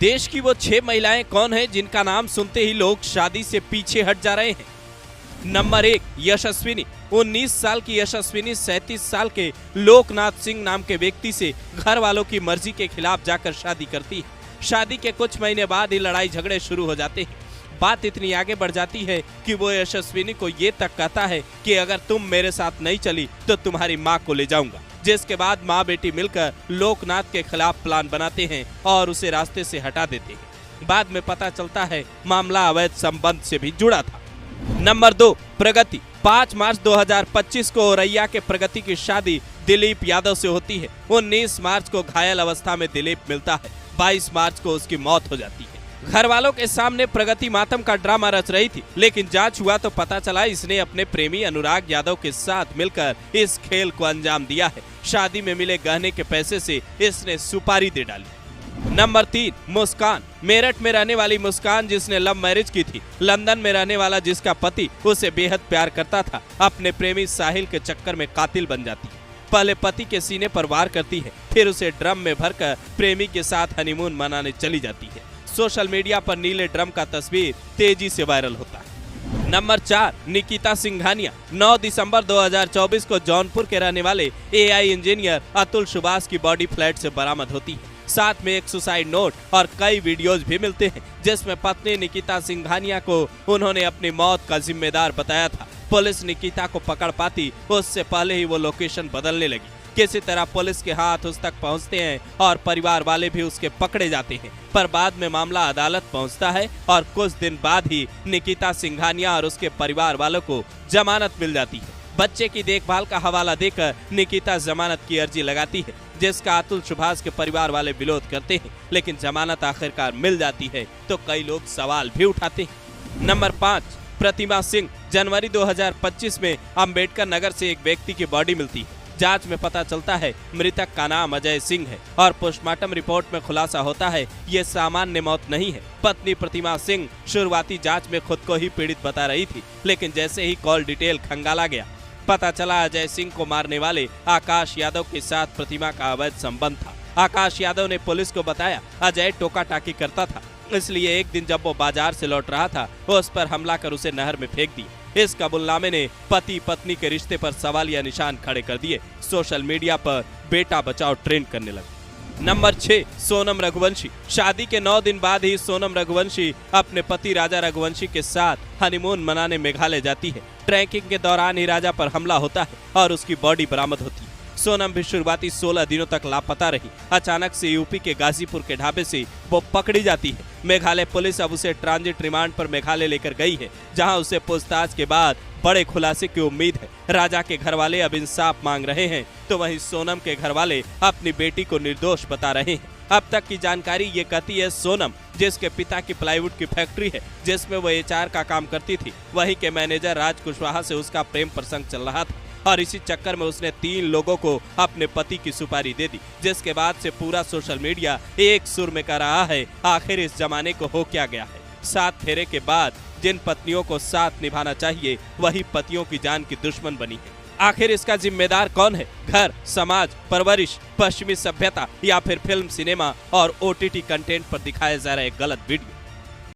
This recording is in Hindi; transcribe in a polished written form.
देश की वो 6 महिलाएं कौन है जिनका नाम सुनते ही लोग शादी से पीछे हट जा रहे हैं। नंबर 1, यशस्विनी। 19 साल की यशस्विनी 37 साल के लोकनाथ सिंह नाम के व्यक्ति से घर वालों की मर्जी के खिलाफ जाकर शादी करती है। शादी के कुछ महीने बाद ही लड़ाई झगड़े शुरू हो जाते हैं। बात इतनी आगे बढ़ जाती है कि वो यशस्विनी को ये तक कहता है कि अगर तुम मेरे साथ नहीं चली तो तुम्हारी माँ को ले जाऊंगा। जिसके बाद माँ बेटी मिलकर लोकनाथ के खिलाफ प्लान बनाते हैं और उसे रास्ते से हटा देते हैं। बाद में पता चलता है मामला अवैध संबंध से भी जुड़ा था। नंबर 2, प्रगति। 5 मार्च 2025 को औरैया के प्रगति की शादी दिलीप यादव से होती है। 19 मार्च को घायल अवस्था में दिलीप मिलता है। 22 मार्च को उसकी मौत हो जाती है। घर वालों के सामने प्रगति मातम का ड्रामा रच रही थी, लेकिन जांच हुआ तो पता चला इसने अपने प्रेमी अनुराग यादव के साथ मिलकर इस खेल को अंजाम दिया है। शादी में मिले गहने के पैसे से इसने सुपारी दे डाली। नंबर 3, मुस्कान। मेरठ में रहने वाली मुस्कान, जिसने लव मैरिज की थी, लंदन में रहने वाला जिसका पति उसे बेहद प्यार करता था, अपने प्रेमी साहिल के चक्कर में कातिल बन जाती है। पहले पति के सीने पर वार करती है, फिर उसे ड्रम में भरकर प्रेमी के साथ हनीमून मनाने चली जाती है। सोशल मीडिया पर नीले ड्रम का तस्वीर तेजी से वायरल होता है। नंबर 4, निकिता सिंघानिया। 9 दिसंबर 2024 को जौनपुर के रहने वाले एआई इंजीनियर अतुल सुभाष की बॉडी फ्लैट से बरामद होती है। साथ में एक सुसाइड नोट और कई वीडियोज भी मिलते हैं, जिसमें पत्नी निकिता सिंघानिया को उन्होंने अपनी मौत का जिम्मेदार बताया था। पुलिस निकिता को पकड़ पाती उससे पहले ही वो लोकेशन बदलने लगी। किसी तरह पुलिस के हाथ उस तक पहुंचते हैं और परिवार वाले भी उसके पकड़े जाते हैं, पर बाद में मामला अदालत पहुंचता है और कुछ दिन बाद ही निकिता सिंघानिया और उसके परिवार वालों को जमानत मिल जाती है। बच्चे की देखभाल का हवाला देकर निकिता जमानत की अर्जी लगाती है, जिसका अतुल सुभाष के परिवार वाले विरोध करते हैं, लेकिन जमानत आखिरकार मिल जाती है तो कई लोग सवाल भी उठाते हैं। नंबर 5, प्रतिमा सिंह। जनवरी 2025 में अम्बेडकर नगर से एक व्यक्ति की बॉडी मिलती है। जांच में पता चलता है मृतक का नाम अजय सिंह है और पोस्टमार्टम रिपोर्ट में खुलासा होता है ये सामान्य मौत नहीं है। पत्नी प्रतिमा सिंह शुरुआती जांच में खुद को ही पीड़ित बता रही थी, लेकिन जैसे ही कॉल डिटेल खंगाला गया, पता चला अजय सिंह को मारने वाले आकाश यादव के साथ प्रतिमा का अवैध संबंध था। आकाश यादव ने पुलिस को बताया अजय टोका टाकी करता था, इसलिए एक दिन जब वो बाजार से लौट रहा था वो उस पर हमला कर उसे नहर में फेंक दिया। इस कबूलनामे ने पति पत्नी के रिश्ते पर सवालिया निशान खड़े कर दिए। सोशल मीडिया पर बेटा बचाओ ट्रेंड करने लगा। नंबर 6, सोनम रघुवंशी। शादी के 9 दिन बाद ही सोनम रघुवंशी अपने पति राजा रघुवंशी के साथ हनीमून मनाने मेघालय जाती है। ट्रैकिंग के दौरान ही राजा पर हमला होता है और उसकी बॉडी बरामद होती है। सोनम भी शुरुआती 16 दिनों तक लापता रही। अचानक से यूपी के गाजीपुर के ढाबे से वो पकड़ी जाती है। मेघालय पुलिस अब उसे ट्रांजिट रिमांड पर मेघालय लेकर गई है, जहां उसे पूछताछ के बाद बड़े खुलासे की उम्मीद है। राजा के घर वाले अब इंसाफ मांग रहे हैं, तो वहीं सोनम के घर वाले अपनी बेटी को निर्दोष बता रहे हैं। अब तक की जानकारी ये कहती है सोनम, जिसके पिता की प्लाईवुड की फैक्ट्री है जिसमें वो एचआर का काम करती थी, वहीं के मैनेजर राज कुशवाहा से उसका प्रेम प्रसंग चल रहा था और इसी चक्कर में उसने 3 लोगों को अपने पति की सुपारी दे दी। जिसके बाद से पूरा सोशल मीडिया एक सुर में कह रहा है आखिर इस जमाने को हो क्या गया है। 7 फेरे के बाद जिन पत्नियों को साथ निभाना चाहिए वही पतियों की जान की दुश्मन बनी है। आखिर इसका जिम्मेदार कौन है? घर, समाज, परवरिश, पश्चिमी सभ्यता या फिर फिल्म, सिनेमा और OTT कंटेंट पर दिखाए जा रहे गलत वीडियो?